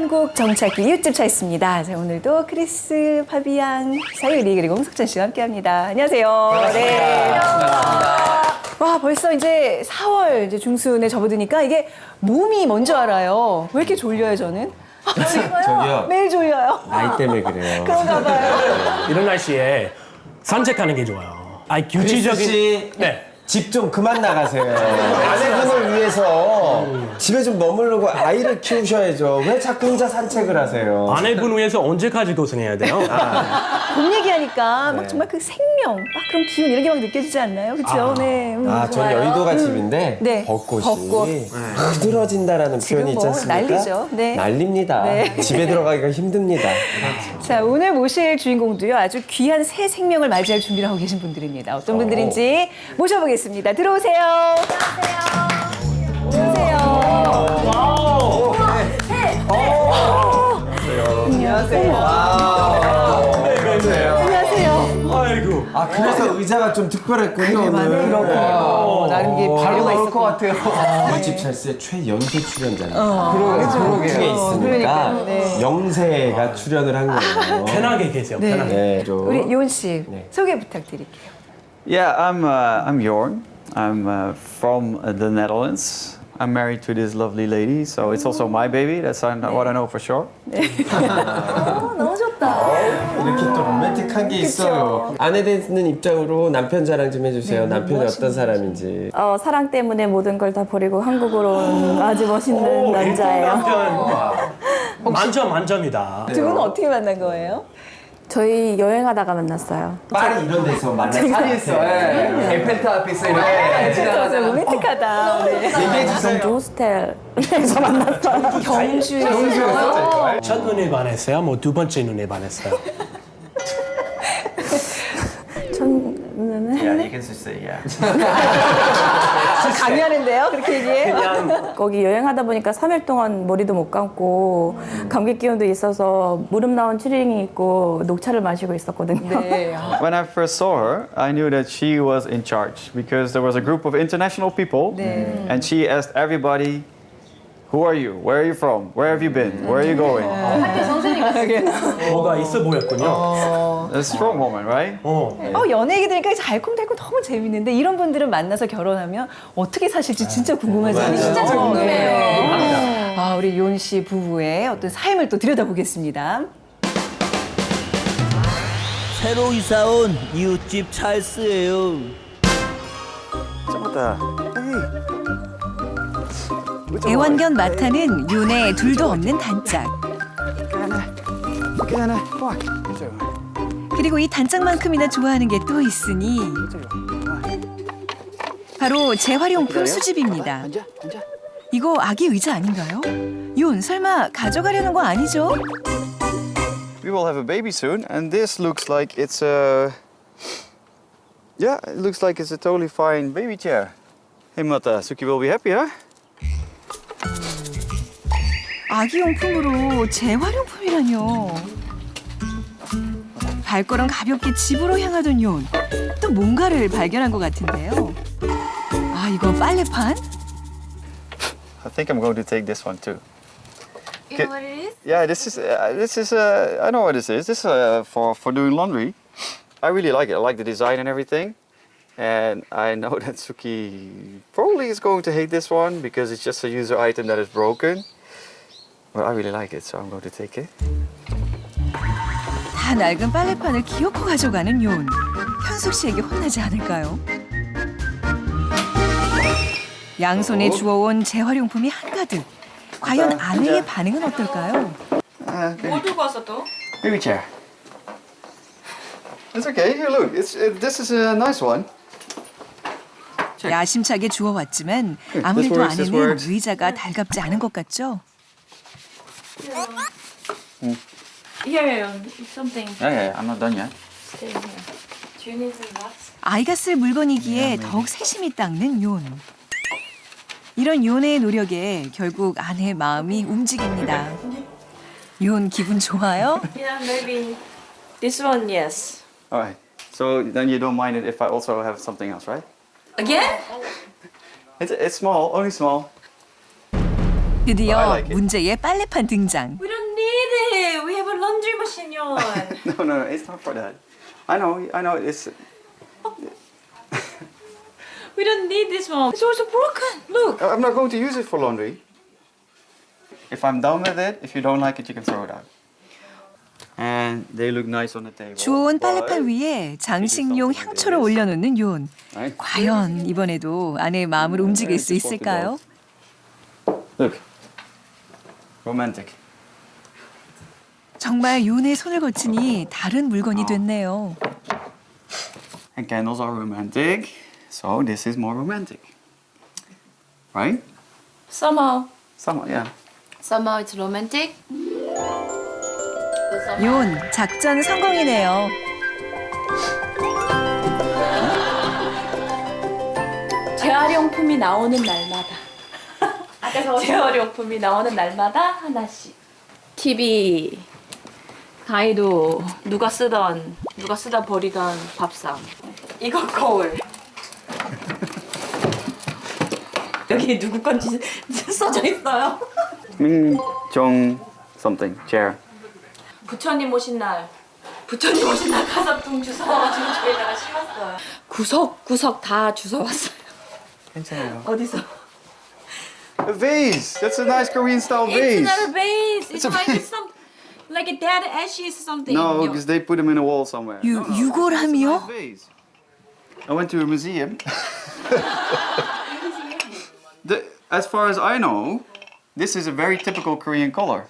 한국 정착기 이웃집 차있습니다. 자, 오늘도 크리스, 파비앙, 사유리 그리고 홍석천 씨와 함께합니다. 안녕하세요. 네. 와, 벌써 이제 4월 이제 중순에 접어드니까 이게 몸이 뭔지 알아요. 왜 이렇게 졸려요, 저는? 저기요. 매일 졸려요. 나이 때문에 그래요. 그런가 봐요. 이런 날씨에 산책하는 게 좋아요. 아니 규칙적인. 씨, 네. 집 좀 그만 나가세요. 아내분을 위해서 집에 좀 머무르고 아이를 키우셔야죠. 왜 자꾸 혼자 산책을 하세요? 아내분 위해서 언제까지 고생해야 돼요? 봄 얘기하니까 막 정말 그 생명, 막 그런 기운 이런 게 막 느껴지지 않나요? 그렇죠? 네. 전 좋아요. 여의도가 집인데 네. 벚꽃이 벚꽃. 흐드러진다라는 지금 표현이 있지 뭐 않습니까? 난리죠. 네. 난립니다. 네. 집에 들어가기가 힘듭니다. 자, 오늘 모실 주인공도요, 아주 귀한 새 생명을 맞이할 준비를 하고 계신 분들입니다. 어떤 분들인지 모셔보겠습니다. 들어오세요. 들어오세요. 안녕하세요. 아이고. 그래서 의자가 좀 특별했군요, 오늘. 그렇군요. 나름 이게 배려가 있을 것 같아요. 이웃집 찰스의 최연소 출연자예요. 그러게 있으니까 그러니까요. 네. 영세가 출연을 한 거예요. 편하게 계세요. 편하게. 네, 우리 요은 씨, 네. 소개 부탁드릴게요. Yeah, I'm Jorn. I'm from the Netherlands. I'm married to this lovely lady, so it's also my baby. That's what I know for sure. 너무 좋다. 이렇게 또 로맨틱한 게 있어요. 아내 되는 입장으로 남편 자랑 좀 해주세요. 남편이 어떤 사람인지. 사랑 때문에 모든 걸 다 버리고 한국으로 온 아주 멋있는 남자예요. 만점 만점이다. 두 분은 어떻게 만난 거예요? 저희 여행하다가 만났어요. 파리 이런 데서 만났어요. 에펠탑 앞에서 이렇게 진짜 로맨틱하다. 네. 얘기해주세요. 경주 호스텔에서 만났어요. 경주에서? 첫 눈에 반했어요? 뭐 두 번째 눈에 반했어요? 첫 눈에는 Yeah, you can just say yeah. 강요하는데요? 그렇게 얘기해? 그냥 거기 여행하다 보니까 3일 동안 머리도 못 감고 감기 기운도 있어서 무릎 나온 추리닝이 있고 녹차를 마시고 있었거든요. 네. When I first saw her, I knew that she was in charge because there was a group of international people, and she asked everybody, "Who are you? Where are you from? Where have you been? Where are you going?" 뭐가 있어 보였군요. A strong woman, right? 연애 얘기 들으니까 알콩달콩 너무 재밌는데 이런 분들은 만나서 결혼하면 어떻게 사실지 진짜 궁금하잖아요. 진짜 궁금해요. 우리 요은 씨 부부의 어떤 삶을 또 들여다보겠습니다. 새로 이사온 이웃집 찰스예요. 애완견 마타는 윤에 둘도 없는 단짝. 그리고 이 단짝만큼이나 좋아하는 게 또 있으니 바로 재활용품 수집입니다. 이거 아기 의자 아닌가요? 윤, 설마 가져가려는 거 아니죠? We will have a baby soon, and this looks like it's a. Yeah, it looks like it's a totally fine baby chair. Hey, Mata, Suki will be happy, huh? 아기용품으로 재활용품이라뇨. 발걸음 가볍게 집으로 향하던 윤. 또 뭔가를 발견한 것 같은데요. 이거 빨래판? I think I'm going to take this one too. You know what it is? Yeah, this is. I know what this is. This is for doing laundry. I really like it. I like the design and everything. And I know that Suki probably is going to hate this one because it's just a user item that is broken. But I really like it, so I'm going to take it. 다 낡은 빨래판을 기어코 가져가는 윤. 현숙 씨에게 혼나지 않을까요? 양손에 주워온 재활용품이 한가득. 과연 아내의 반응은 어떨까요? 뭐 들고 왔어 또? Baby chair. It's okay. Here, look. This is a nice one. 야심차게 주워왔지만 This 아무래도 works, this 아내는 works. 의자가 달갑지 않은 것 같죠? Here, something. Yeah. I'm not done yet. Stay here. Do you need some nuts? 아이가 쓸 물건이기에 더욱 세심히 닦는 윤. 이런 윤의 노력에 결국 아내의 마음이 움직입니다. 윤 기분 좋아요? Yeah, maybe this one, yes. All right. So then you don't mind it if I also have something else, right? Again? It's small, only small. 드디어 I like it. 문제의 빨래판 등장. We don't laundry machine yun. No, it's not for that. I know, it's... We don't need this one. It's also broken. Look. I'm not going to use it for laundry. If I'm done with it, if you don't like it, you can throw it out. And they look nice on the table. 주온 but- 빨래판 위에 장식용 향초를 올려놓는 요온. Right? 과연 이번에도 아내의 마음을 움직일 수 있을까요? Look. Romantic. 정말 요온의 손을 거치니 다른 물건이 됐네요. And candles are romantic, so this is more romantic. Right? Somehow. Yeah. Somehow it's romantic. 요온 작전 성공이네요. 재활용품이 나오는 날마다. 재활용품이 나오는 날마다 하나씩. TV, 가위도 누가 쓰다 버리던 밥상. 이거 거울. 여기 누구 건지 써져 있어요. Minjong something chair. 부처님 오신 날 가사통 주워가지고 저희다가 심었어요. 구석구석 다 주워왔어요. 괜찮아요. 어디서? A vase. That's a nice Korean style vase. It's not a vase. It's a like vase. some, like a dead ashes or something. No, because they put them in a wall somewhere. 유골함이요? Vase. I went to a museum. As far as I know, this is a very typical Korean color.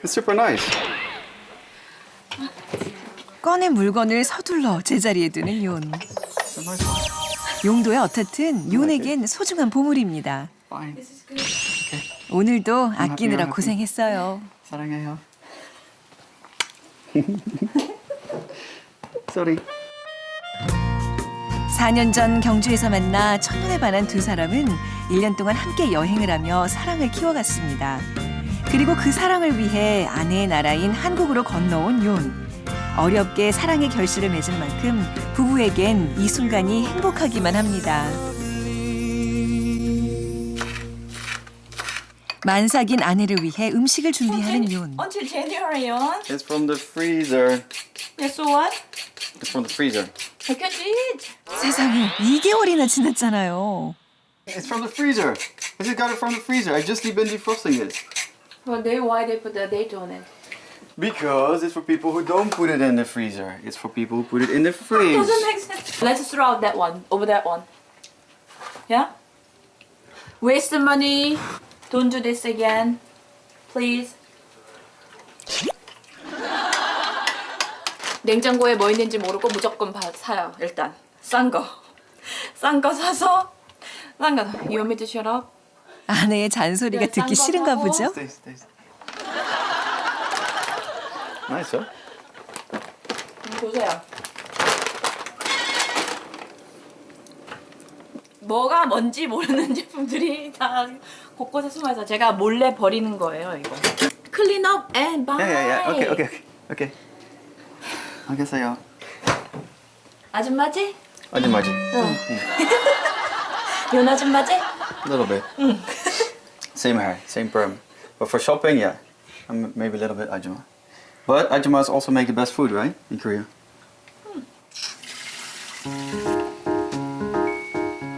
It's super nice. 꺼낸 물건을 서둘러 제자리에 두는 요온. It's a nice one. 용도야 어떻든 요온에겐 소중한 보물입니다. Fine. 오늘도 아끼느라 고생했어요. 사랑해요. Sorry. 4년 전 경주에서 만나 첫눈에 반한 두 사람은 1년 동안 함께 여행을 하며 사랑을 키워갔습니다. 그리고 그 사랑을 위해 아내의 나라인 한국으로 건너온 요온. 어렵게 사랑의 결실을 맺은 만큼 부부에겐 이 순간이 행복하기만 합니다. 만삭인 아내를 위해 음식을 준비하는 요온. Until January on. It's from the freezer. Yeah, so what? It's from the freezer. I can't eat. 세상에 2개월이나 지났잖아요. It's from the freezer. I just got it from the freezer. I just been defrosting it. Well, why they put the date on it? Because it's for people who don't put it in the freezer. It's for people who put it in the fridge. Doesn't make sense. Let's throw out that one over that one. Yeah. Waste the money. Don't do this again, please. 냉장고에 뭐 있는지 모르고 무조건 사요. 일단 싼 거 사서 싼 거. You want me to shut up? 아내의 잔소리가 듣기 싫은가 보죠? Taste, taste. Nice, huh? 보세요. 뭐가 뭔지 모르는 제품들이 다 곳곳에 숨어서 제가 몰래 버리는 거예요, 이거. Clean up and buy. Yeah. Okay. 알겠어요. 아줌마지? 아줌마지. 연 아줌마지? A little bit. Same hair, same perm. But for shopping, yeah. I'm maybe a little bit ajumma. But ajumas also make the best food, right? In Korea.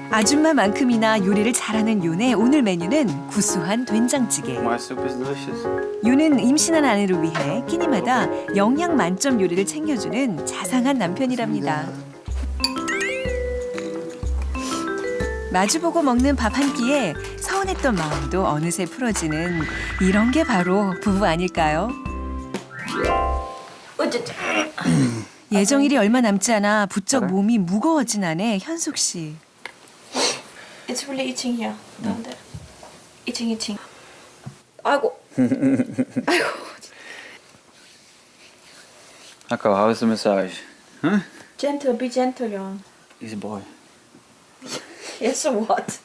아줌마만큼이나 요리를 잘하는 요네 오늘 메뉴는 구수한 된장찌개. My soup is delicious. 요는 임신한 아내를 위해 끼니마다 영양 만점 요리를 챙겨주는 자상한 남편이랍니다. 마주보고 먹는 밥 한 끼에 서운했던 마음도 어느새 풀어지는 이런 게 바로 부부 아닐까요? 어쨌든 예정일이 얼마 남지 않아 부쩍 몸이 무거워진 아내 현숙 씨. It's really itching here. Down there. Itching. 아이고. Akko, how is the massage? Huh? Gentle, be gentle, 연. He's a boy. Yes, what?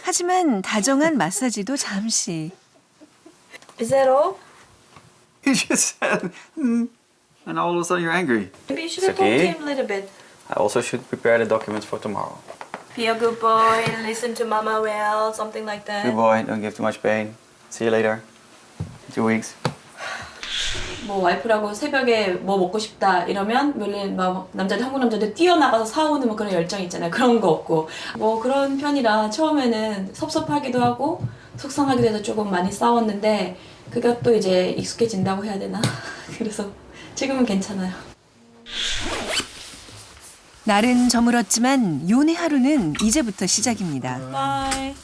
하지만 다정한 마사지도 잠시. Is that all? You just said, and all of a sudden you're angry. Maybe you should It's have talked okay. to him a little bit. I also should prepare the documents for tomorrow. Be a good boy, listen to mama well, something like that. Good boy, don't give too much pain. See you later. 2 weeks. 뭐 와이프라고 새벽에 뭐 먹고 싶다 이러면 물론 막 남자들 한국 남자들 뛰어나가서 사오는 뭐 그런 열정 있잖아요. 그런 거 없고 뭐 그런 편이라 처음에는 섭섭하기도 하고 속상하기도 해서 조금 많이 싸웠는데 그게 또 이제 익숙해진다고 해야 되나? 그래서 지금은 괜찮아요. 날은 저물었지만 요네 하루는 이제부터 시작입니다. 바이.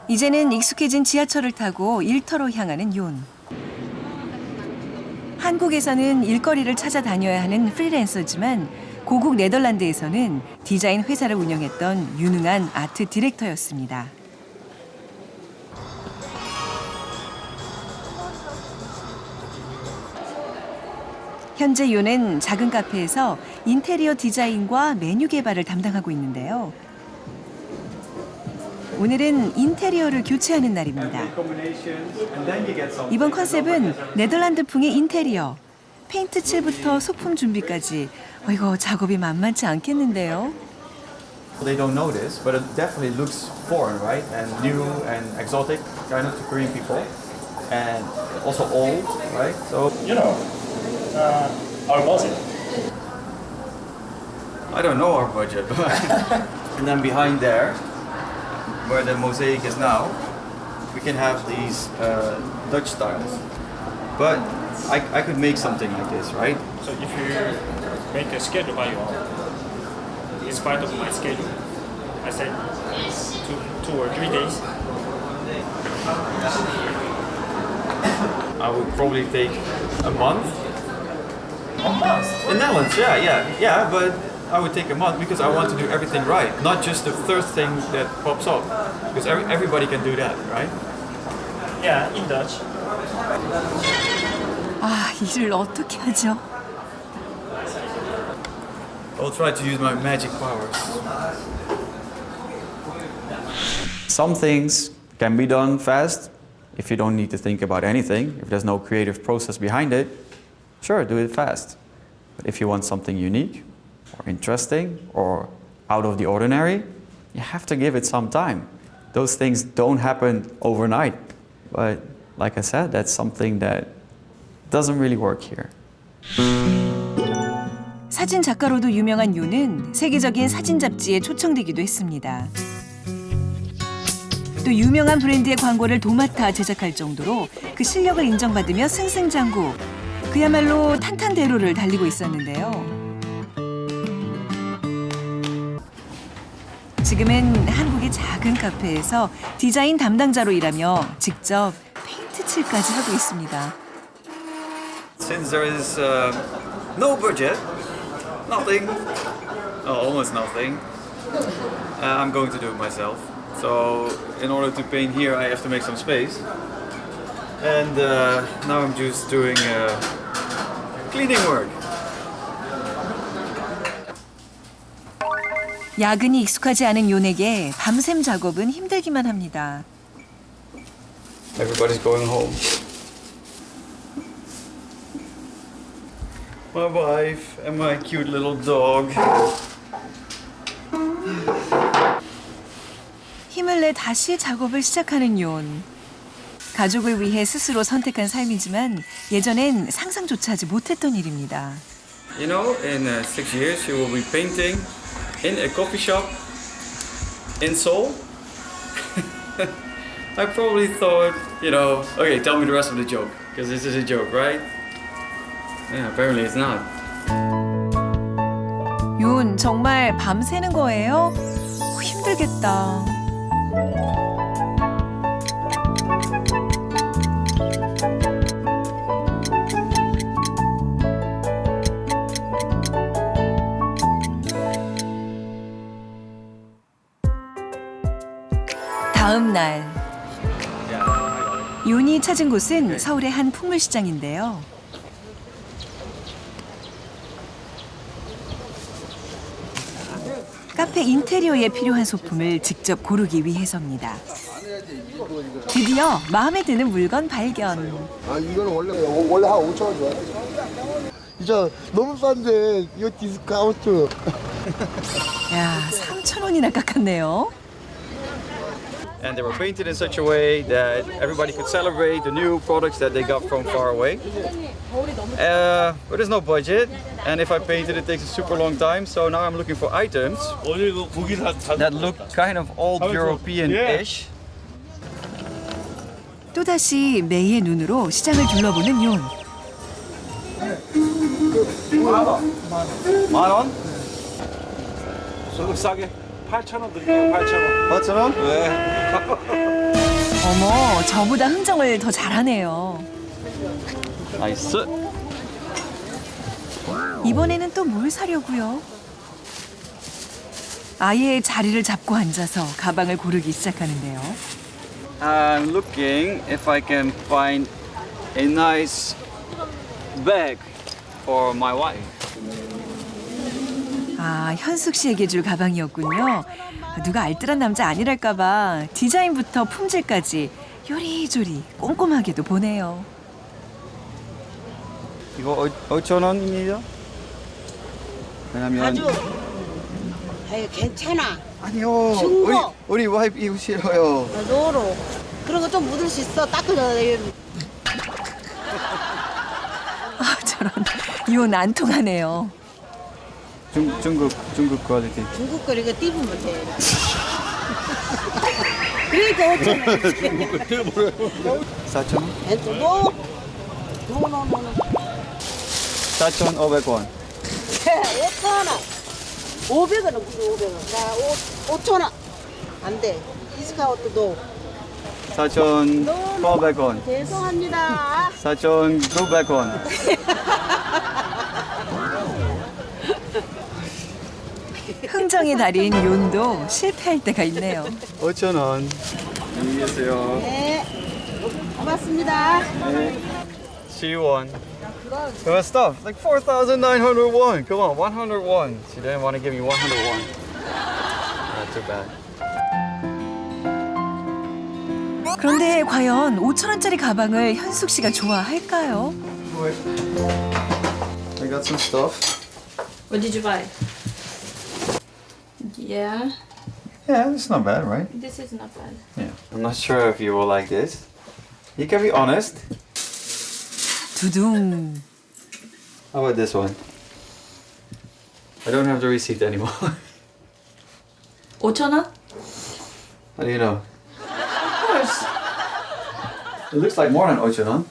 이제는 익숙해진 지하철을 타고 일터로 향하는 용. 한국에서는 일거리를 찾아다녀야 하는 프리랜서지만 고국 네덜란드에서는 디자인 회사를 운영했던 유능한 아트 디렉터였습니다. 현재 요는 작은 카페에서 인테리어 디자인과 메뉴 개발을 담당하고 있는데요. 오늘은 인테리어를 교체하는 날입니다. 이번 컨셉은 네덜란드풍의 인테리어. 페인트 칠부터 소품 준비까지. 이거 작업이 만만치 않겠는데요. They don't know this, but it definitely looks foreign, right? And new and exotic, kind of to Korean people, and also old, right? So our budget. I don't know our budget, but and then behind there, where the mosaic is now, we can have these Dutch styles. But I could make something like this, right? So if you make a schedule by your own, in spite of my schedule, I said 2 or 3 days. I would probably take a month. In Netherlands, yeah, but I would take a month because I want to do everything right, not just the first thing that pops up, because everybody can do that, right? Yeah, in Dutch. 아, 일을 어떻게 하죠? I'll try to use my magic powers. Some things can be done fast if you don't need to think about anything, if there's no creative process behind it. Sure, do it fast. But if you want something unique or interesting or out of the ordinary, you have to give it some time. Those things don't happen overnight. But like I said, that's something that doesn't really work here. 사진 작가로도 유명한 요는 세계적인 사진 잡지에 초청되기도 했습니다. 또 유명한 브랜드의 광고를 도맡아 제작할 정도로 그 실력을 인정받으며 승승장구. 그야말로 탄탄대로를 달리고 있었는데요. 지금은 한국의 작은 카페에서 디자인 담당자로 일하며 직접 페인트 칠까지 하고 있습니다. Since there is no budget, nothing, almost nothing, I'm going to do it myself. So in order to paint here, I have to make some space. And now I'm just doing cleaning work. 야근이 익숙하지 않은 요에게 밤샘 작업은 힘들기만 합니다. Everybody's going home. My wife and my cute little dog. 힘을 내 다시 작업을 시작하는 yon. 가족을 위해 스스로 선택한 삶이지만 예전엔 상상조차 하지 못했던 일입니다. You know, in 6 years you will be painting in a coffee shop in Seoul. I probably thought, okay, tell me the rest of the joke, because this is a joke, right? Yeah, apparently it's not. yon, 정말 밤새는 거예요? 힘들겠다. 다음 날 욘이 찾은 곳은 서울의 한 풍물시장인데요. 카페 인테리어에 필요한 소품을 직접 고르기 위해서입니다. 드디어 마음에 드는 물건 발견. 아 이거는 원래 한 5,000원 좋아. 진짜 너무 싼데 이거 디스카운트. 야, 3,000원이나 깎았네요. And they were painted in such a way that everybody could celebrate the new products that they got from far away. But there's no budget, and if I paint it, it takes a super long time. So now I'm looking for items that look kind of old European-ish. 또다시 메이의 눈으로 시장을 둘러보는 용. 만 원? 조금 싸게 8,000원 드릴게요. 8,000원. 8,000원? 어머, 저보다 흥정을 더 잘하네요. 나이스. 이번에는 또 뭘 사려고요? 아예 자리를 잡고 앉아서 가방을 고르기 시작하는데요. I'm looking if I can find a nice bag for my wife. 아, 현숙 씨에게 줄 가방이었군요. 누가 알뜰한 남자 아니랄까봐 디자인부터 품질까지 요리조리 꼼꼼하게도 보네요. 이거 5,000원입니다. 왜냐면 아주 괜찮아. 아니요. 중고. 우리 와이프 이거 싫어요. 노로. 그런 거 좀 묻을 수 있어. 닦아줘야 아, 저런 이혼 안 통하네요. 중국 퀄리티. 중국 거 이거 띠부면 돼. 그러니까 5,000원. 4,000원? 노. 4,500원. 5,000원. 500원은 무슨 500원. 나 5,000원. 안 돼. 디스카운트 노. 4,800원. 죄송합니다. 4,900원. 흥정의 달인 윤도 실패할 때가 있네요. 5,000원. 안녕히 계세요. 네. 고맙습니다. She-won. Good stuff. Like 4,900 won. Come on, 100 won. She didn't want to give me 100 won. Not too bad. 그런데 과연 5,000원짜리 가방을 현숙 씨가 좋아할까요? I got some stuff. What did you buy? Yeah, Yeah, it's not bad, right? this is not bad. Yeah. I'm not sure if you will like this. You can be honest. 두둥. How about this one? I don't have the receipt anymore. 5,000원? How do you know? Of course. It looks like more than 5,000원.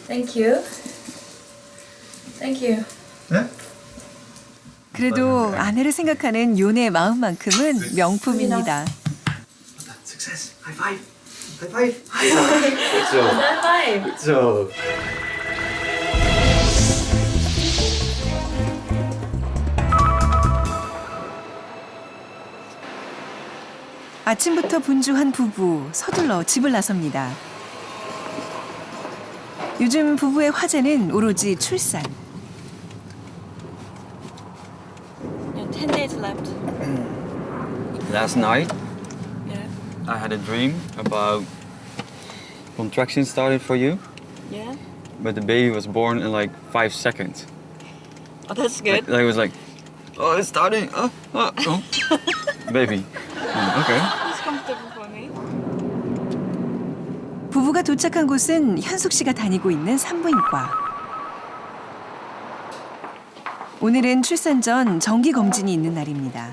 Thank you. Thank you. Yeah? 그래도 아내를 생각하는 윤의 마음만큼은 명품입니다. Success. High five. High five. Good job. High five. Good job. 아침부터 분주한 부부 서둘러 집을 나섭니다. 요즘 부부의 화제는 오로지 출산. 10 days left. Last night, Yeah. I had a dream about contractions started for you, Yeah. but the baby was born in like 5 seconds. Oh, that's good. Like, it was like, oh, it's starting. Oh. Baby. Okay. It's comfortable for me. 부부가 도착한 곳은 현숙 씨가 다니고 있는 산부인과. 오늘은 출산 전 정기 검진이 있는 날입니다.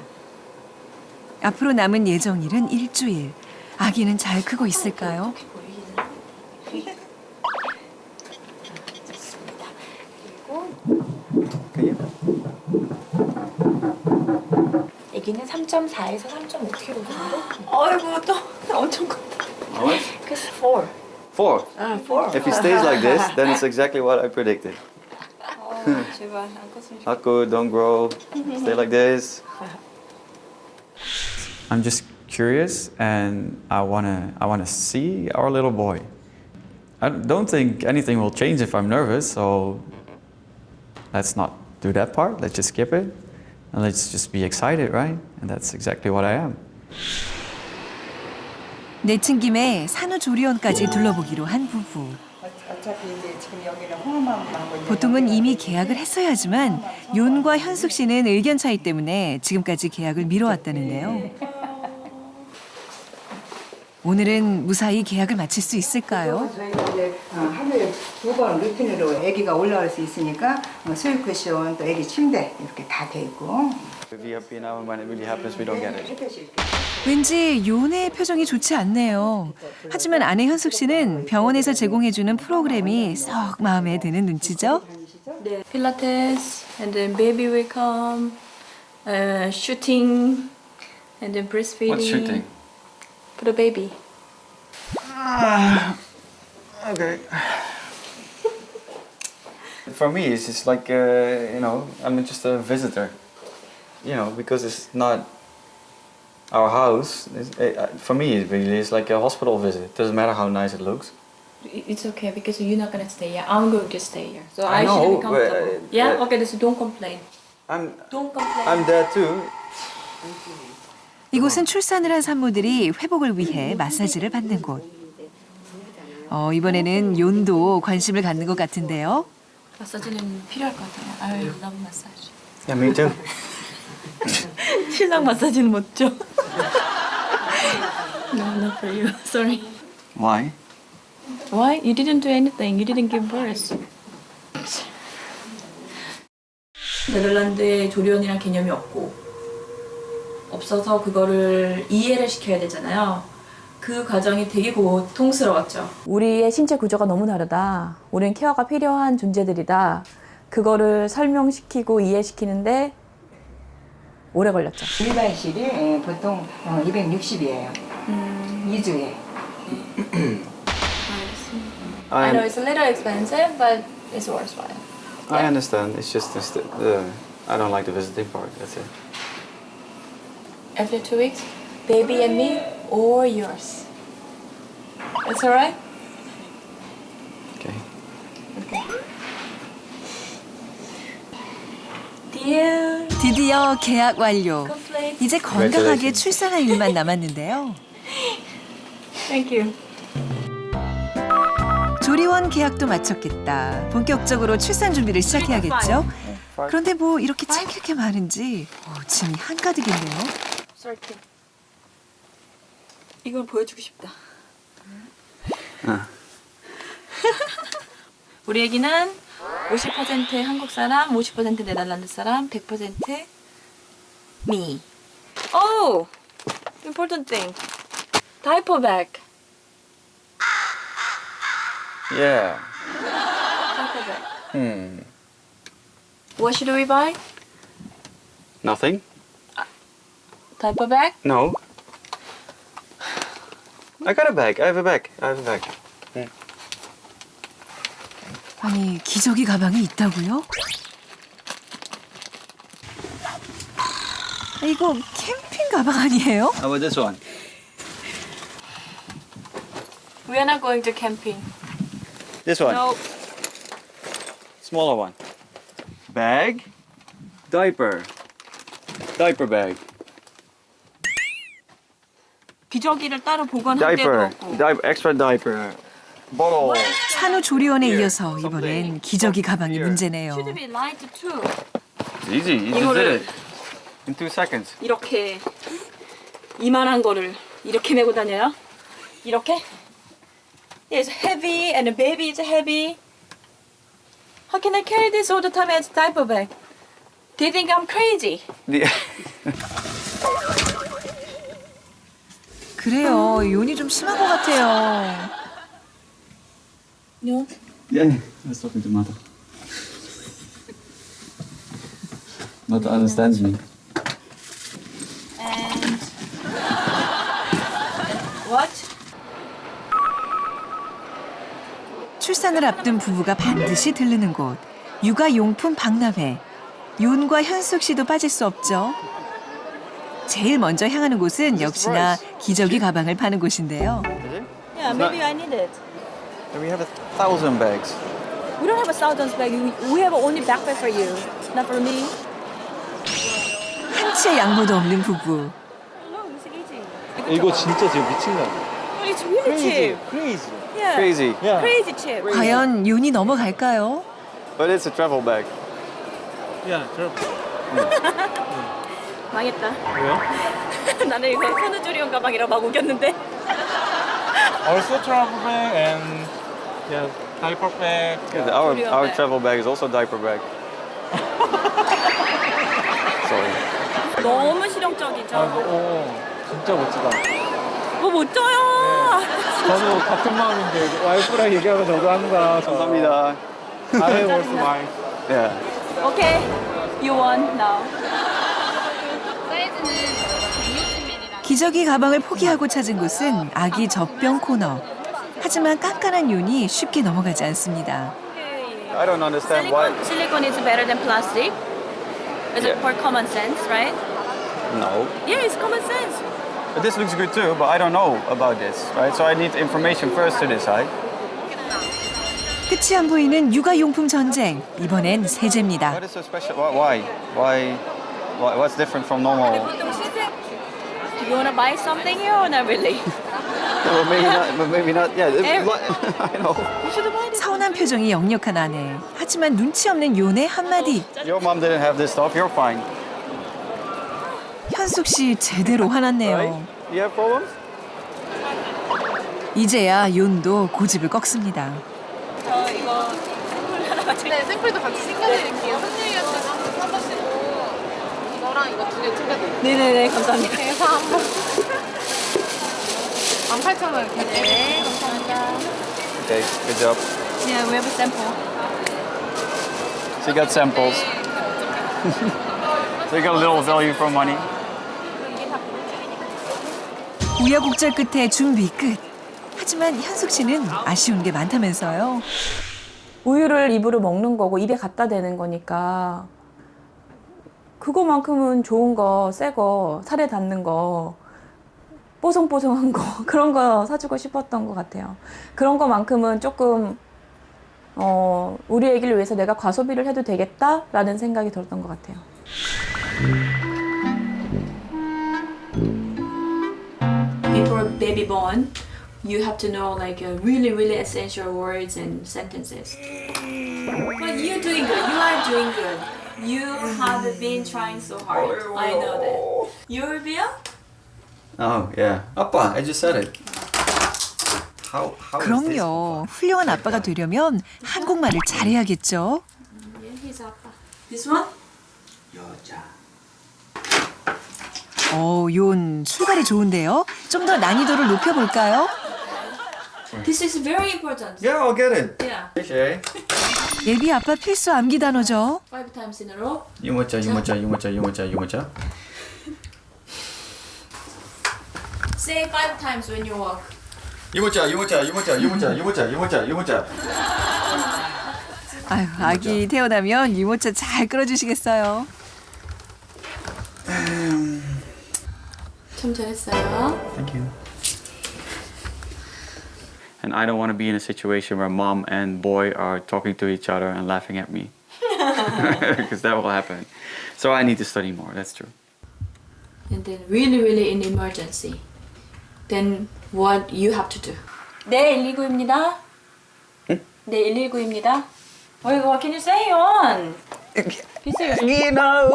앞으로 남은 예정일은 일주일. 아기는 잘 크고 있을까요? 아기는 3.4에서 3.5kg 정도? 아이고 또 엄청 커. How much? 그래서 4. 4. 4. If he stays like this, then it's exactly what I predicted. 제발 안 컸으면 좋겠다. Akku, don't grow. Stay like this. I'm just curious, and I wanna see our little boy. I don't think anything will change if I'm nervous, so let's not do that part. Let's just skip it, and let's just be excited, right? And that's exactly what I am. 내친 김에 산후조리원까지 둘러보기로 한 부부. 어차피 이제 지금 여기는 홍어만 나고 있는 보통은 이미 계약을 했어야지만 윤과 현숙 씨는 의견 차이 때문에 지금까지 계약을 미뤄왔다는데요. 오늘은 무사히 계약을 마칠 수 있을까요? 저희가 이제 하루에 2번 루틴으로 아기가 올라올 수 있으니까 수유 쿠션 또 아기 침대 이렇게 다 돼 있고. Be happy now, and when it really happens, we don't get it. 왠지 요네의 표정이 좋지 않네요. 하지만 아내 현숙 씨는 병원에서 제공해주는 프로그램이 썩 마음에 드는 눈치죠. 네, 필라테스, and then baby will come, shooting, and then breastfeeding. What's shooting? For the baby. Okay. For me, it's just like, I'm just a visitor. Because it's not our house. For me, it really is like a hospital visit. Doesn't matter how nice it looks. It's okay because you're not gonna stay here. I'm going to stay here, so I I know, should be comfortable. but- Yeah. but- Okay, so don't complain. Don't complain. I'm there too. 이곳은 출산을 한 산모들이 회복을 위해 마사지를 받는 곳. 이번에는 윤도 관심을 갖는 것 같은데요. 마사지는 필요할 것 같아요. I love massage. Yeah, me too. 신랑 마사지는 못 줘. No, not for you. Sorry. Why? Why? You didn't do anything. You didn't give birth. 네덜란드에 조리원이란 개념이 없어서 그거를 이해를 시켜야 되잖아요. 그 과정이 되게 고통스러웠죠. 우리의 신체 구조가 너무 다르다. 우리는 케어가 필요한 존재들이다. 그거를 설명시키고 이해시키는데 오래 걸렸죠. 일반실이 보통 260이에요. 2주에. I know it's a little expensive, but it's worthwhile. I understand. It's just I don't like the visiting part. That's it. After 2 weeks, baby and me, or yours. That's alright? Okay. Dear. 드디어 계약 완료. Complete. 이제 건강하게 출산할 일만 남았는데요. Thank you. 조리원 계약도 마쳤겠다. 본격적으로 출산 준비를 시작해야겠죠? 그런데 뭐 이렇게 챙길 게 많은지 짐이 한가득인데요. Sorry. 이걸 보여주고 싶다. 우리 애기는 50% 한국 사람, 50% 네덜란드 사람, 100% me. Oh, important thing. Diaper bag. Yeah. Diaper bag. What should we buy? Nothing? Diaper bag? No. I got a bag. I have a bag. 아니 기저귀 가방이 있다고요? 이거 캠핑 가방 아니에요? How about this one? We are not going to camping. This one. No. Smaller one. Bag. Diaper. Diaper bag. 기저귀를 따로 보관할 데도 Diaper. 없고. Extra diaper. Bottle. 산후 조리원에 이어서 이번엔 기저귀 가방이 문제네요. Should be light too. It's easy. You just did it. In 2 seconds. 이렇게 이만한 거를 이렇게 메고 다녀요? 이렇게? It's heavy and the baby is heavy. How can I carry this all the time as a diaper bag? Do you think I'm crazy? Yeah. 그래요. 요니 좀 심한 것 같아요. No. Yeah, let's talking to mother. Mother understands me. And what? 출산을 앞둔 부부가 반드시 들르는 곳. 육아용품 박람회. 윤과 현숙 씨도 빠질 수 없죠. 제일 먼저 향하는 곳은 역시나 기저귀 가방을 파는 곳인데요. Yeah, maybe I need it. We have 1,000 bags. We don't have a thousands bag. We have only backpack for you, not for me. 한치의 양보도 없는 부부. 이거 진짜 지금 미친 거 아니야? It's really cheap. Crazy. Yeah. Crazy. Crazy cheap. 과연 윤이 넘어갈까요? But it's a travel bag. Yeah, sure. 망했다. 왜요? 나는 이거 산후조리원 가방이라 막 우겼는데. Also travel bag and yeah, diaper bag. Yeah, our travel bag is also a diaper bag. Sorry. 너무 실용적이죠. 오, 진짜 멋지다. 뭐 멋져요. 저도 같은 마음인데 와이프랑 얘기하면 저도 항상 감사합니다. I have also wife. Yeah. Okay, you won now. 기저귀 가방을 포기하고 찾은 곳은 아기 젖병 코너. 하지만 깐깐한 윤이 쉽게 넘어가지 않습니다. I don't understand why. Silicone is better than plastic. Is it for common sense, right? No. Yeah, it's common sense. But this looks good too, but I don't know about this, right? So I need information first to decide. 끝이 안 보이는 육아용품 전쟁. 이번엔 세제입니다. What is so special? Why? What's different from normal? 보통 시세. Do you want to buy something here or not really? Well, maybe not. But maybe not. Yeah. I know. You should buy this. 서운한 표정이 역력한 아내. 하지만 눈치 없는 윤의 한마디. Your mom didn't have this stuff. You're fine. 현숙 씨 제대로 화났네요. Right? You have problems? 이제야 윤도 고집을 꺾습니다. 저 이거 샘플 하나 같이. 네, 샘플도 같이 챙겨드릴게요. 선생님께서 한번 써보시고 이거랑 이거 두 개 챙겨드릴게요. 네네네, 감사합니다. 그래서 한번 18,000원 이렇게. 네, 감사합니다. Okay. Good job. Yeah, we have a sample. So you got samples. So you got a little value for money. 우여곡절 끝에 준비 끝. 하지만 현숙 씨는 아쉬운 게 많다면서요. 우유를 입으로 먹는 거고 입에 갖다 대는 거니까 그거만큼은 좋은 거, 새 거, 살에 닿는 거, 뽀송뽀송한 거 그런 거 사주고 싶었던 것 같아요. 그런 거만큼은 조금 우리 애기를 위해서 내가 과소비를 해도 되겠다라는 생각이 들었던 것 같아요. Before baby born, you have to know like really essential words and sentences. But you're doing good. You are doing good. You have been trying so hard. I know that. Your bill? Oh yeah. Appa, I just said it. How 그럼요. 훌륭한 아빠가 되려면 한국말을 잘해야겠죠. Yeah, he's 아빠. This one? 윤 출발이 좋은데요. 좀 더 난이도를 높여볼까요? This is very important. Yeah, I'll get it. Yeah. Okay. 예비 아빠 필수 암기 단어죠. 5 times in a row. 유모차. Say 5 times when you walk. 유모차. 아유, 아기 태어나면 유모차 잘 끌어주시겠어요. 참 잘했어요. Thank you. And I don't want to be in a situation where mom and boy are talking to each other and laughing at me. Because that will happen. So I need to study more, that's true. And then really in emergency, then what you have to do? 네, 119입니다. 네, 119입니다. 어이구, can you say on? 애기나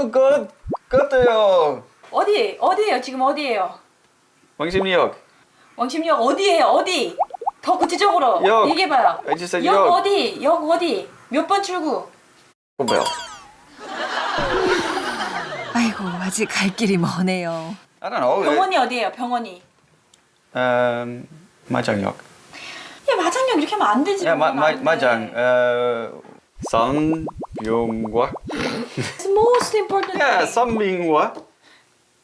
같아요. 어디예요? 지금 어디예요? 왕십리역. 왕십리역 어디예요? 어디? 더 구체적으로 역. 얘기해봐요. I just said 역 역. 어디? 역 어디? 몇 번 출구? Bell. 아이고, 아직 갈 길이 머네요. I don't know. 병원이 어디예요? 병원이? 마장역. 야, 마장역 이렇게 하면 안 되지. Yeah, 마장. 성명과. It's the most important Yeah, thing. 성명과.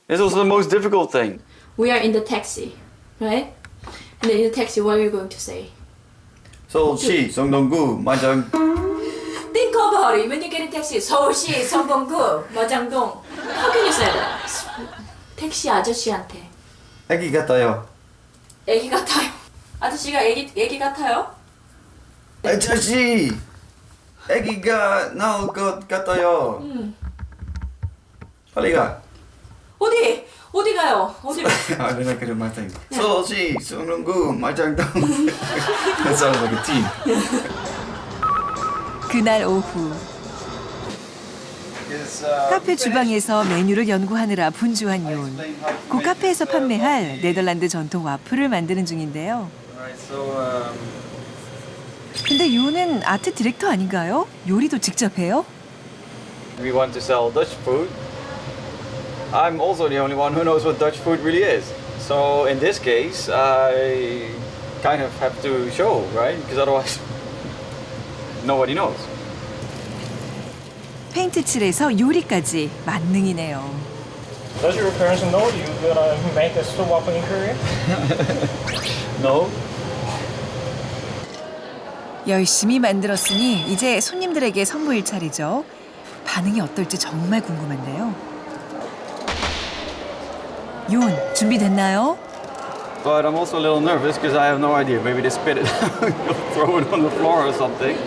It's also the most difficult thing. We are in the taxi, right? And then in the taxi, what are you going to say? 서울시 성동구 마장. Think about it. When you get in taxi, 서울시 성동구 마장동. How can you say that? 택시 아저씨한테 애기 같아요. 애기 같아요. 아저씨가 애기 같아요? 아저씨, 애기가 나올 것 같아요. 빨리 가. 어디? 어디 가요? 어디로? I don't like it in my thing. 소시, 송릉구, 말장동. That sounds like a team. 그날 오후 카페 주방에서 메뉴를 연구하느라 분주한 용. 그 카페에서 판매할 네덜란드 전통 와플을 만드는 중인데요. 근데 요는 아트 디렉터 아닌가요? 요리도 직접 해요? We want to sell Dutch food. I'm also the only one who knows what Dutch food really is. So in this case, I kind of have to show, right? Because otherwise, nobody knows. 페인트 칠에서 요리까지 만능이네요. Does your parents know you gonna make a soup waffle in Korea? No. 열심히 만들었으니 이제 손님들에게 선보일 차례죠. 반응이 어떨지 정말 궁금한데요. 용, 준비됐나요? But I'm also a little nervous because I have no idea. Maybe they spit it out, throw it on the floor or something.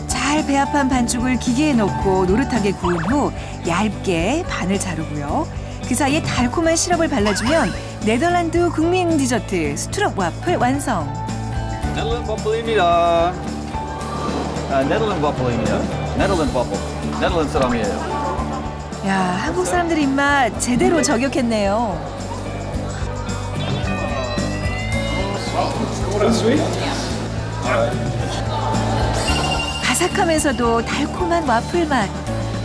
잘 배합한 반죽을 기계에 넣고 노릇하게 구운 후 얇게 반을 자르고요. 그 사이에 달콤한 시럽을 발라주면 네덜란드 국민 디저트 스트롭 와플 완성. Nederland wappel입니다. Nederland wappel입니다. Nederland wappel. Nederland 사람이에요. 야, 한국 사람들 입맛 제대로 저격했네요. 바삭하면서도 달콤한 와플 맛.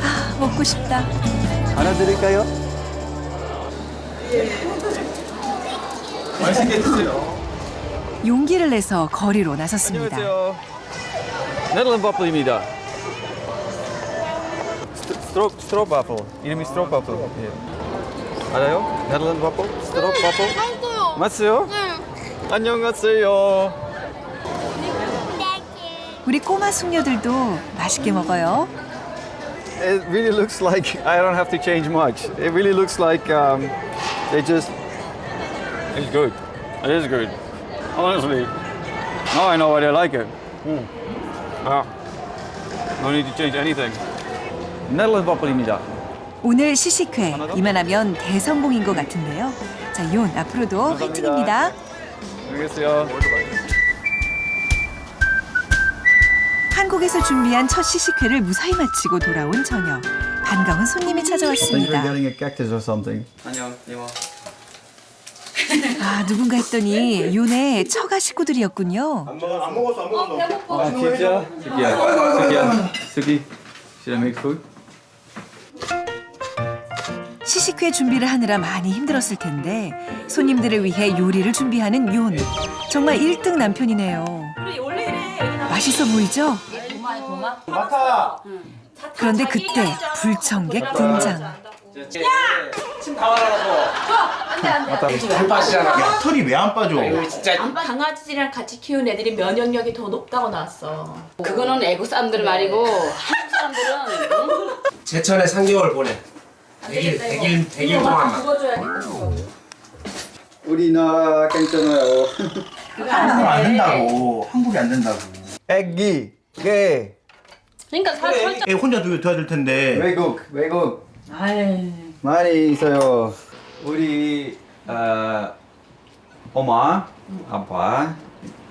아, 먹고 싶다. 하나 드릴까요? 맛있게 드세요. 용기를 내서 거리로 나섰습니다. 안녕하세요. 네덜란드 와플입니다. 스트롭 와플. 이름이 스트롭 와플. 예. 알아요? 네덜란드 와플? 스트롭 와플? 맛있어요. 맞어요? 네. 안녕하세요. 우리 꼬마 숙녀들도 맛있게 먹어요. It really looks like I don't have to change much. It really looks like they just. It's good. It is good. Honestly. Now I know why they like it. No need to change anything. 네덜란드 와플입니다. 오늘 시식회 이만하면 대성공인 것 같은데요. 자, 용 앞으로도 화이팅입니다. 안녕히 계세요. 한국에서 준비한 첫 시식회를 무사히 마치고 돌아온 저녁. 반가운 손님이 찾아왔습니다. a cactus or something. 안녕, 이모. 아, 누군가 했더니 요네 처가 식구들이었군요. 안 먹었어. 아, 진짜? 스키야. 스키. Should I make food? 시식회 준비를 하느라 많이 힘들었을 텐데 손님들을 위해 요리를 준비하는 용. 정말 1등 남편이네요. 맛있어 보이죠? 그런데 그때 불청객 등장. 잘 빠지잖아. 털이 왜 안 빠져? 강아지랑 같이 키운 애들이 면역력이 더 높다고 나왔어. 그거는 애국 사람들 말이고 한국 사람들은 제천에 3개월 보내. 100일 동안만. 우리나라 괜찮아요. 한국 안 된다고. 한국이 안 된다고. 애기, 개. 그러니까 설정. 애 혼자 둬야 될 텐데. 외국. 많이 있어요. 우리 엄마, 아빠,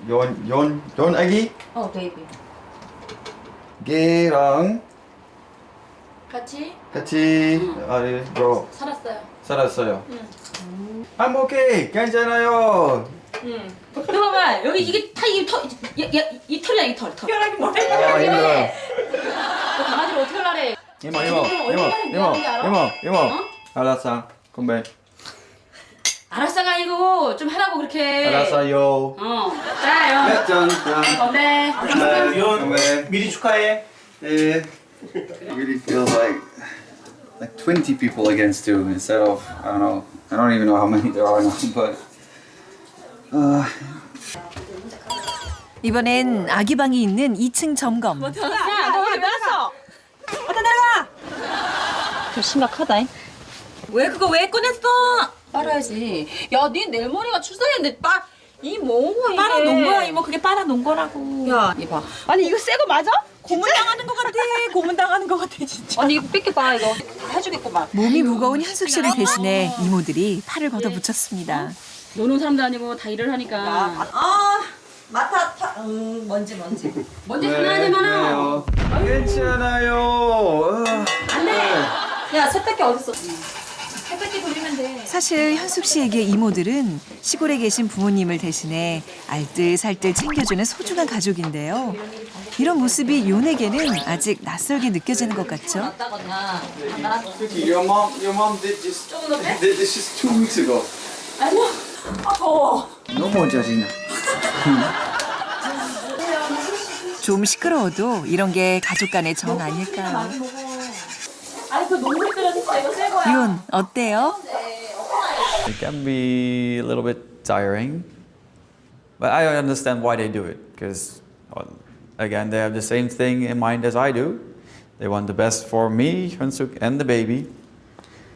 연 애기, 베이비. 개랑 같이 살았어요. 행복해, 괜찮아요. 봐봐, 여기 이게 다 이 털이야, 이 털. 특별하게 뭘 해? 힘들어요. 너 강아지를 어떻게 하려래? 이모. 알았어, 건배. 알았어가 아니고 좀 하라고 그렇게. 알았어요. 자요. 짠. 건배. 연 미리 축하해. It really feels like 20 people against 2 instead of, I don't even know how many there are now, but 이번엔 아기 방이 있는 2층 점검. 야, 너왜 왔어? 어디 내려가? 좀 심각하다. 왜 꺼냈어? 빨아야지. 야, 네 내일 모레가 출산했는데 이 뭐고 이게? 빨아놓은 거야 이모. 그게 빨아놓은 거라고. 야, 이봐. 아니 이거 새 거 맞아? 고물 당하는 거 같아. 어디 고문당하는 것 같아 진짜. 언니 이거 뺏겨봐 이거. 다 해주겠구만. 몸이 무거운 현숙 씨를 대신해 이모들이 팔을 걷어붙였습니다. 노는 사람도 아니고 다 일을 하니까. 먼지. 먼저 장난하지 마라. 괜찮아요. 안돼. 야 세탁기 어딨어? 세탁기 돌리면 돼. 사실 현숙 씨에게 이모들은 시골에 계신 부모님을 대신해 알뜰살뜰 챙겨주는 소중한 가족인데요. 이런 모습이 요네게는 아직 낯설게 느껴지는 것 같죠? 맞다거나. Your mom did this just 2 weeks ago. 아니요. 아 더워. No more judging. 좀 시끄러워도 이런 게 가족 간의 정 아닐까요? 아니 그 녹물 끓여줬어 이거 새 거야. 용 어때요? It can be a little bit tiring, but I understand why they do it because, again, they have the same thing in mind as I do. They want the best for me, Hyunsuk, and the baby.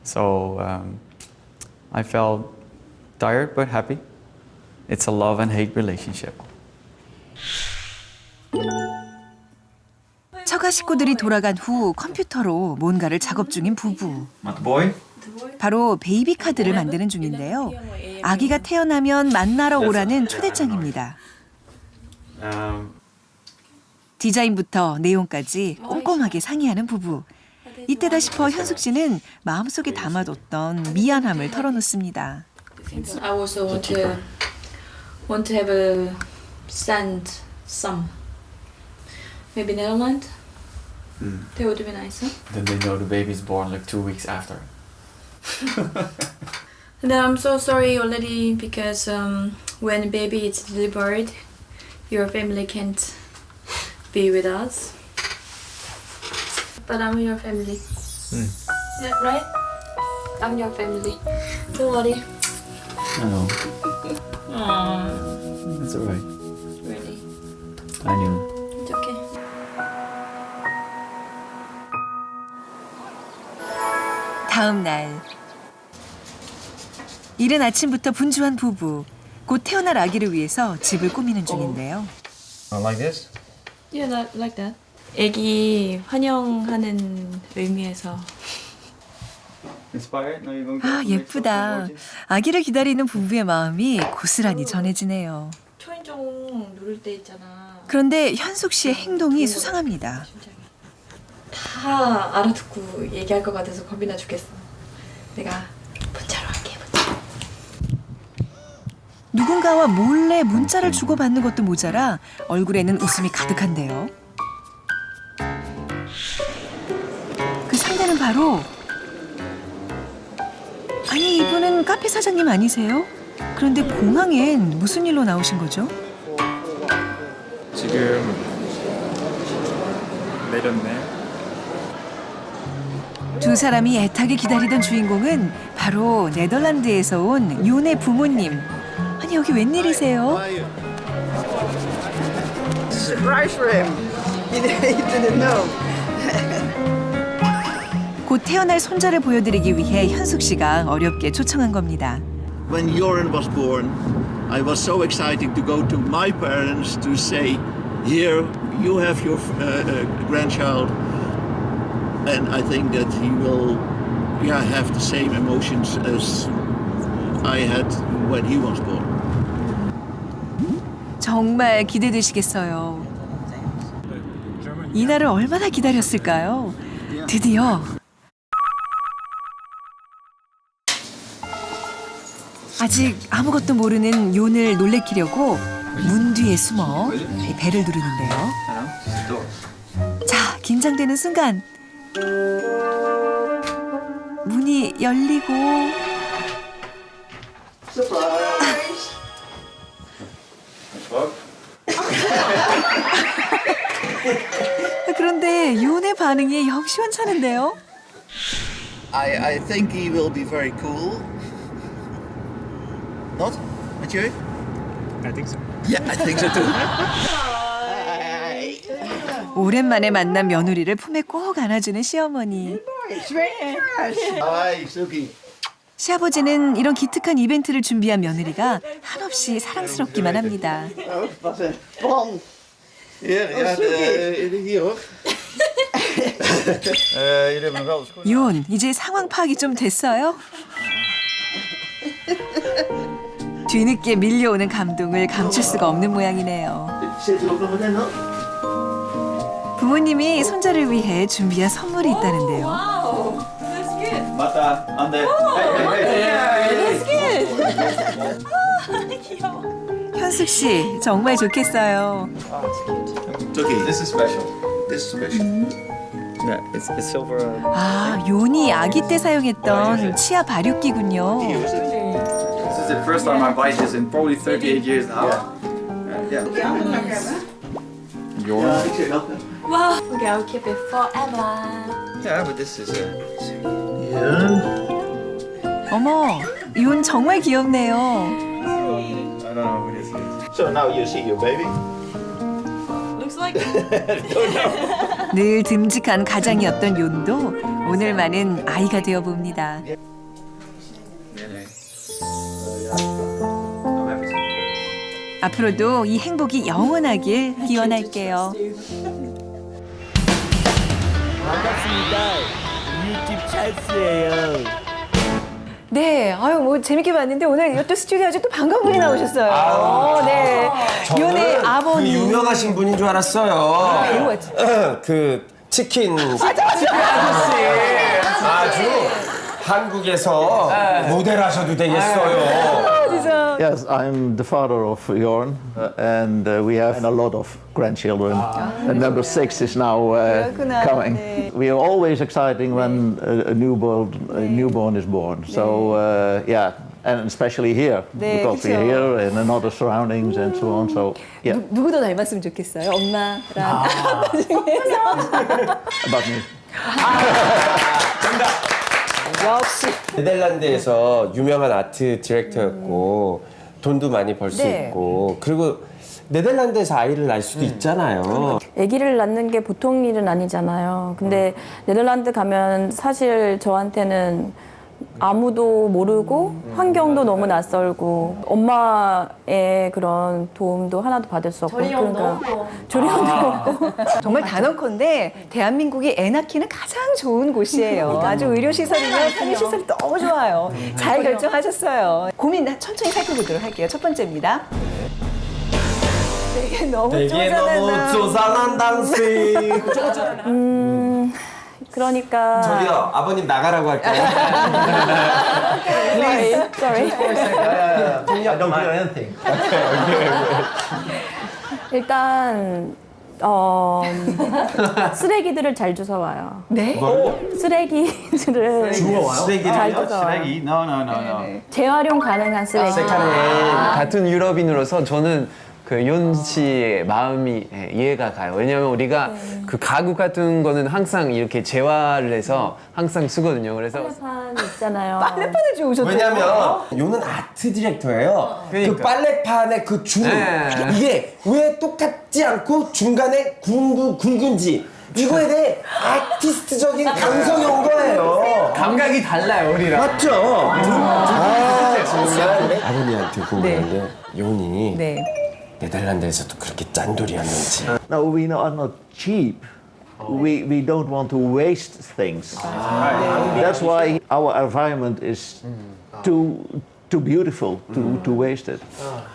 So I felt tired but happy. It's a love and hate relationship. 처가 식구들이 돌아간 후 컴퓨터로 뭔가를 작업 중인 부부. Boy? 바로 베이비 카드를 만드는 중인데요. 아기가 태어나면 만나러 오라는 초대장입니다. 디자인부터 내용까지 꼼꼼하게 상의하는 부부. 이때다 싶어 현숙 씨는 마음속에 담아뒀던 미안함을 털어놓습니다. I also want to have a send some. Maybe Netherlands. That would be nicer. Then they know the baby's born like 2 weeks after. And then I'm so sorry already because when baby is delivered, your family can't be with us. But I'm your family. Yeah, right? I'm your family. Don't worry. I know. Aww. That's alright. Really. I knew. It's okay. 다음 날 이른 아침부터 분주한 부부. 곧 태어날 아기를 위해서 집을 꾸미는 중인데요. Like this? Yeah, like that. 애기 환영하는 의미에서. Inspired? Now you're going to 아, make 예쁘다. something 아기를 기다리는 부부의 마음이 고스란히 전해지네요. 초인종 누를 때 있잖아. 그런데 현숙 씨의 행동이 수상합니다. 다 알아듣고 얘기할 것 같아서 겁이 나 죽겠어. 내가 문자로 할게, 문자로. 누군가와 몰래 문자를 주고받는 것도 모자라 얼굴에는 웃음이 가득한데요. 그 상대는 바로 아니 이분은 카페 사장님 아니세요? 그런데 공항엔 무슨 일로 나오신 거죠? 지금 내렸네. 두 사람이 애타게 기다리던 주인공은 바로 네덜란드에서 온 요네 부모님. 아니 여기 웬일이세요? Surprise for him. He didn't know. 곧 태어날 손자를 보여드리기 위해 현숙 씨가 어렵게 초청한 겁니다. When Joran was born, I was so excited to go to my parents to say, here you have your grandchild, and I think that he will have the same emotions as I had when he was born. 정말 기대되시겠어요. 이날을 얼마나 기다렸을까요? 드디어 아직 아무것도 모르는 요를 놀래키려고 문 뒤에 숨어 배를 누르는데요. 자, 긴장되는 순간 문이 열리고 그런데 요의 반응이 영 시원찮은데요. I think he will be very cool. Not? Mathieu? I think so. Yeah, I think so too. 오랜만에 만난 며느리를 품에 꼭 안아주는 시어머니. Hi, Suki. 시아버지는 이런 기특한 이벤트를 준비한 며느리가 한없이 사랑스럽기만 합니다. Hier, ja, hier hoor. 이러면 wel eens goed. 윤, 이제 상황 파악이 좀 됐어요? 뒤늦게 밀려오는 감동을 감출 수가 없는 모양이네요. 부모님이 손자를 위해 준비한 선물이 있다는데요. 와우. That's good. Marta, Ande. 현숙 씨, 정말 좋겠어요. Tuki, This is special. this is special. Yeah, it's silver. 아, 윤이 아기 때 사용했던 치아 발육기군요. This is the first time I buy this in probably 38 years now. Yeah. Yours? Wow, okay, I'll keep it forever. Yeah, but this is 어머, 윤 정말 귀엽네요. I don't know who this is. So now you see your baby. Looks like 늘 듬직한 가장이었던 윤도 오늘만은 아이가 되어 봅니다. 앞으로도 이 행복이 영원하길 기원할게요. 반갑습니다. 이웃집 찰스예요. 네, 아유 뭐 재밌게 봤는데 오늘 이것도 스튜디오에 아주 또 반가운 분이 나오셨어요. 네, 윤의 그 아버님. 유명하신 분인 줄 알았어요. 배우 그 치킨 아저씨 아주 한국에서 모델하셔도 되겠어요. Yes, I'm the father of Jorn, and we have a lot of grandchildren. And number 6 is now coming. We are always exciting when a newborn is born. So yeah, and especially here because we're here in another surroundings and so on. So yeah. 누구 더 닮았으면 좋겠어요? 엄마랑 아빠 중에서. About me. 역시. 네덜란드에서 유명한 아트 디렉터였고 돈도 많이 벌 수 네. 있고 그리고 네덜란드에서 아이를 낳을 수도 있잖아요. 아기를 낳는 게 보통 일은 아니잖아요. 근데 네덜란드 가면 사실 저한테는 아무도 모르고 환경도 너무 낯설고 엄마의 그런 도움도 하나도 받을 수 없고 조리원도 없고 정말 단언컨대 대한민국이 애 낳기는 가장 좋은 곳이에요. 아주 의료시설이나 편의시설이 너무 좋아요. 잘 결정하셨어요. 고민 천천히 살펴보도록 할게요. 첫 번째입니다. 되게 너무 쪼잔한 당신. 그러니까 저기요 아버님 나가라고 할게요. Sorry. I don't hear anything. 일단 쓰레기들을 잘 주워와요. 네? 쓰레기들을 잘 주워와요. No. 재활용 가능한 쓰레기. 같은 유럽인으로서 저는 그 윤 씨의 마음이 이해가 가요. 왜냐면 우리가 그 가구 같은 거는 항상 이렇게 재활을 해서 항상 쓰거든요. 그래서 빨래판 있잖아요. 빨래판을 주우셨대요. 왜냐면 요는 아트 디렉터예요. 그 빨래판의 그 줄 이게 왜 똑같지 않고 중간에 굵은지 이거에 대해 아티스트적인 감성이 온 거예요. 감각이 달라요, 우리랑. 맞죠? 정말 아버님한테 궁금한데 요니 네덜란드에서도 그렇게 짠돌이였는지. No, we are not cheap. We don't want to waste things. That's why our environment is too beautiful to waste it.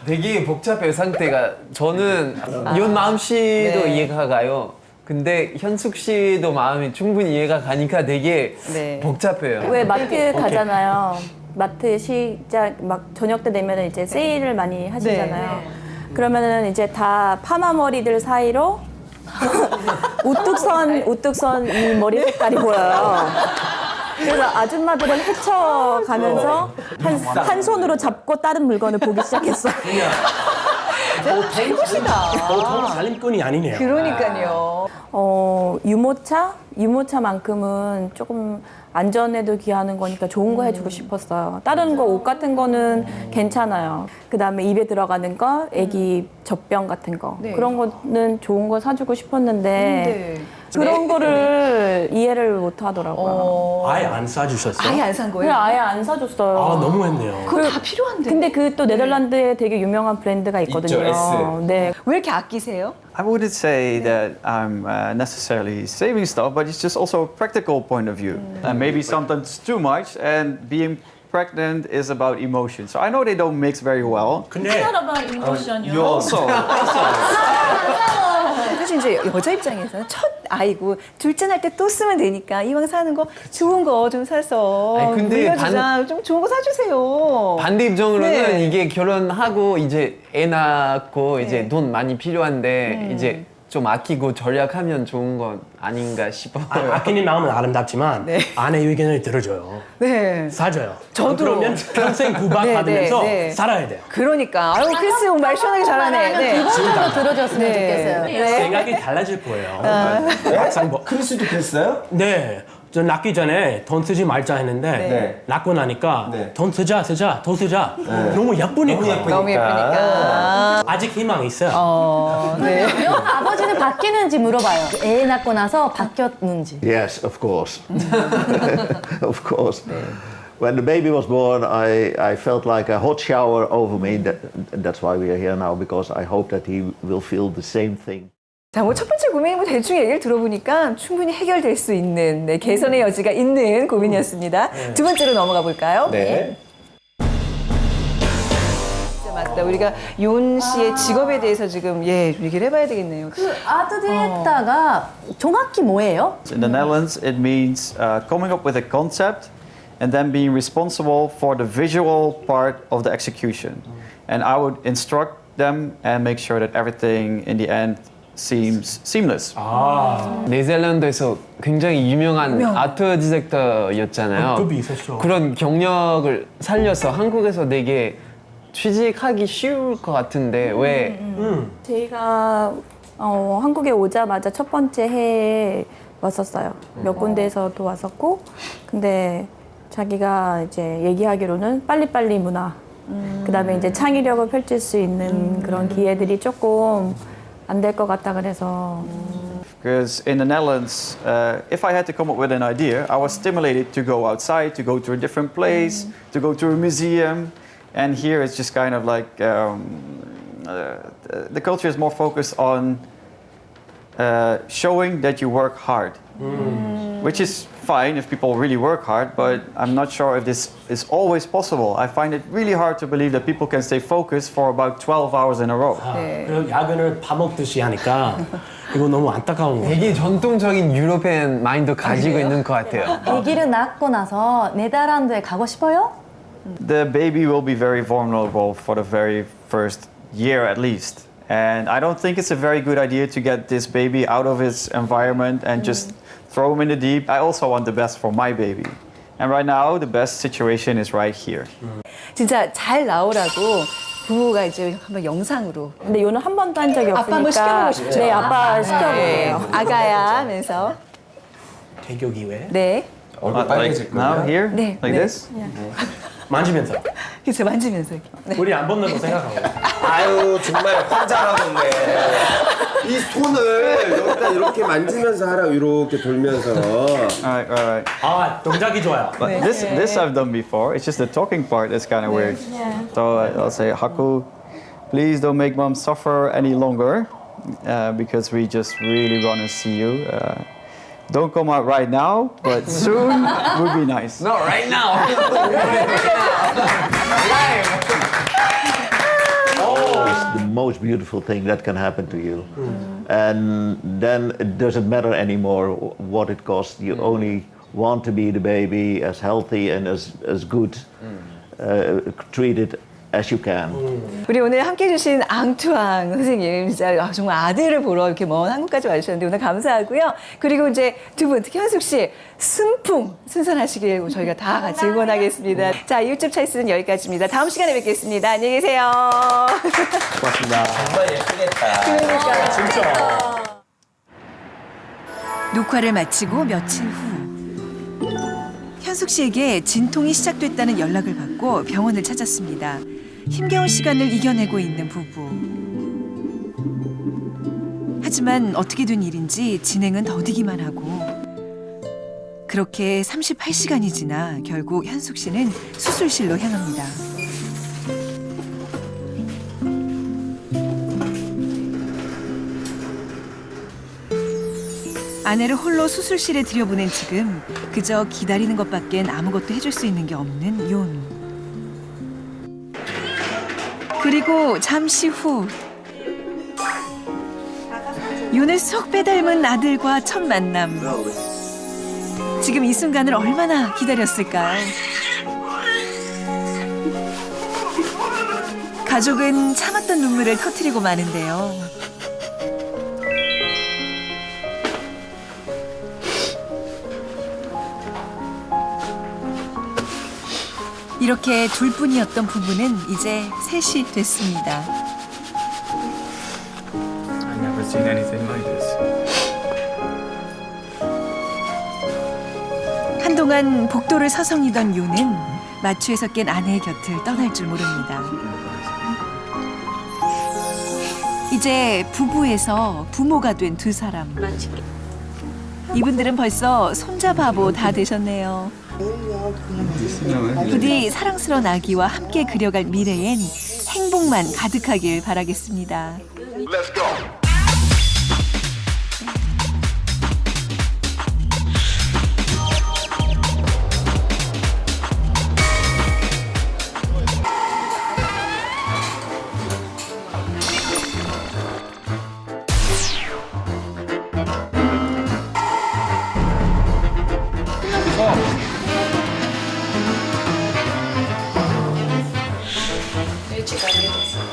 되게 복잡해요, 상태가. 저는 윤 마음 씨도 이해가 가요. 근데 현숙 씨도 마음이 충분히 이해가 가니까 되게 복잡해요. 왜 마트 가잖아요. 마트 시작 막 저녁 때 되면 이제 세일을 많이 하시잖아요. 그러면은 이제 다 파마 머리들 사이로 우뚝선 이 머리 색깔이 보여요. 그래서 아줌마들은 헤쳐가면서 한 손으로 잡고 다른 물건을 보기 시작했어요. 최고시다. 보통 살림꾼이 아니네요. 그러니까요. 유모차만큼은 조금 안전에도 기하는 거니까 좋은 거 해주고 싶었어요. 다른 거 옷 같은 거는 괜찮아요. 그 다음에 입에 들어가는 거, 애기 젖병 같은 거 그런 거는 좋은 거 사주고 싶었는데 그런 거를 이해를 못 하더라고요. 아예 안 사주셨어요? 아예 안 산 거예요? 그냥 아예 안 사줬어요. 아, 너무했네요. 그거 다 필요한데. 근데 그 또 네덜란드에 되게 유명한 브랜드가 있거든요. 있죠, S. 네. 왜 이렇게 아끼세요? I wouldn't say that I'm necessarily saving stuff, but it's just also a practical point of view. And maybe sometimes too much, and being pregnant is about emotion. So I know they don't mix very well. 근데 You also. 사실 이제 여자 입장에서는 첫 아이고 둘째 날 때 또 쓰면 되니까 이왕 사는 거 좋은 거 좀 사서 아니, 근데 물려주자. 좀 좋은 거 사주세요. 반대 입장으로는 네. 이게 결혼하고 이제 애 낳고 이제 돈 많이 필요한데 이제 좀 아끼고 절약하면 좋은 건 아닌가 싶어요. 아끼는 마음은 아름답지만 아내 의견을 들어줘요. 네. 사줘요. 저도. 그러면 평생 구박받으면서 네. 살아야 돼요. 그러니까 아유 크리스 말 시원하게 잘하네. 네. 두 번 정도 들어줬으면 좋겠어요. 생각이 달라질 거예요. 막상 뭐 크리스도 그랬어요? 네. 전 낳기 전에 돈 쓰지 말자 했는데 네. 낳고 나니까 네. 돈 쓰자 더 쓰자 너무 예쁘니까 너무 예쁘니까. 아직 희망이 있어요. 네. 왜 아버지는 바뀌는지 물어봐요. 애 낳고 나서 바뀌었는지. Yes, of course. Of course. When the baby was born, I felt like a hot shower over me. That's why we are here now, because I hope that he will feel the same thing. 자, 뭐 첫 번째 고민이 뭐 대충 얘기를 들어보니까 충분히 해결될 수 있는 개선의 여지가 있는 고민이었습니다. 두 번째로 넘어가 볼까요? 네. 진짜 맞다. 우리가 윤 씨의 직업에 대해서 지금 좀 얘기를 해봐야 되겠네요. 그 아트 디렉터가 정확히 뭐예요? In the Netherlands, it means coming up with a concept and then being responsible for the visual part of the execution. And I would instruct them and make sure that everything in the end seems seamless. 네덜란드에서 굉장히 유명한 아트 디렉터였잖아요. 급이 있었죠. 그런 경력을 살려서 한국에서 되게 취직하기 쉬울 것 같은데 왜? 제가 한국에 오자마자 첫 번째 해에 왔었어요. 몇 군데에서도 왔었고, 근데 자기가 이제 얘기하기로는 빨리빨리 문화, 그다음에 이제 창의력을 펼칠 수 있는 그런 기회들이 조금 안 될 것 같다 그래서. Because in the Netherlands, if I had to come up with an idea, I was stimulated to go outside, to go to a different place, to go to a museum. And here it's just kind of like the culture is more focused on showing that you work hard, which is fine if people really work hard, but I'm not sure if this is always possible. I find it really hard to believe that people can stay focused for about 12 hours in a row. 그리고 야근을 밥 먹듯이 하니까 이거 너무 안타까운 거예요. 되게 전통적인 유로피안 마인드 가지고 있는 것 같아요. 아기를 낳고 나서 네덜란드에 가고 싶어요? The baby will be very vulnerable for the very first year at least. And I don't think it's a very good idea to get this baby out of his environment and just throw him in the deep. I also want the best for my baby. And right now, the best situation is right here. 진짜 잘 나오라고 부부가 이제 한번 영상으로. 근데 요는 한 번도 한 적이 없으니까. 아빠 한번 시켜보고 싶죠? 네, 아빠 시켜볼게요. 아가야 하면서. 개교 기회. 네. 얼굴 빨개질 거예요. Now, here, 네, like 네. this. 만지면서. 그래서 만지면서. 네. 우리 안 벗는 거 생각하고. 아유 정말 환장하고 있네. 이 손을 여기다 이렇게 만지면서 하라고 이렇게 돌면서. Alright, alright. 아, 동작이 좋아요. But this I've done before. It's just the talking part that's kind of weird. So I'll say, Haku, please don't make mom suffer any longer, because we just really want to see you. Don't come out right now, but soon would be nice. Not right now. It's the most beautiful thing that can happen to you. And then it doesn't matter anymore what it costs. You only want to be the baby as healthy and as good treated as you can. 우리 오늘 함께 해주신 앙투앙 선생님 진짜 정말 아들을 보러 이렇게 먼 한국까지 와주셨는데 오늘 감사하고요. 그리고 이제 두 분 특히 현숙 씨 순풍 순산하시길 저희가 다 같이 응원하겠습니다. 자, 이웃집 찰스는 여기까지입니다. 다음 시간에 뵙겠습니다. 안녕히 계세요. 고맙습니다. 정말 예쁘겠다. 그러니까요. 진짜. 녹화를 마치고 며칠 후 현숙 씨에게 진통이 시작됐다는 연락을 받고 병원을 찾았습니다. 힘겨운 시간을 이겨내고 있는 부부. 하지만 어떻게 된 일인지 진행은 더디기만 하고 그렇게 38시간이 지나 결국 현숙 씨는 수술실로 향합니다. 아내를 홀로 수술실에 들여보낸 지금 그저 기다리는 것밖엔 아무것도 해줄 수 있는 게 없는 윤. 그리고 잠시 후 윤을 쏙 빼닮은 아들과 첫 만남. 지금 이 순간을 얼마나 기다렸을까요? 가족은 참았던 눈물을 터뜨리고 마는데요. 이렇게 둘뿐이었던 부부는 이제 셋이 됐습니다. I never seen anything like this. 한동안 복도를 서성이던 윤은 마취에서 깬 아내의 곁을 떠날 줄 모릅니다. 이제 부부에서 부모가 된 두 사람. 이분들은 벌써 손자 바보 다 되셨네요. 부디 사랑스러운 아기와 함께 그려갈 미래엔 행복만 가득하길 바라겠습니다. Let's go.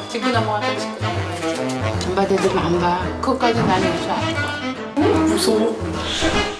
짚고 넘어갈 짚고 넘어가야지. 안 받아도 안 봐. 그것까지 나는 줄 알고. 무서워.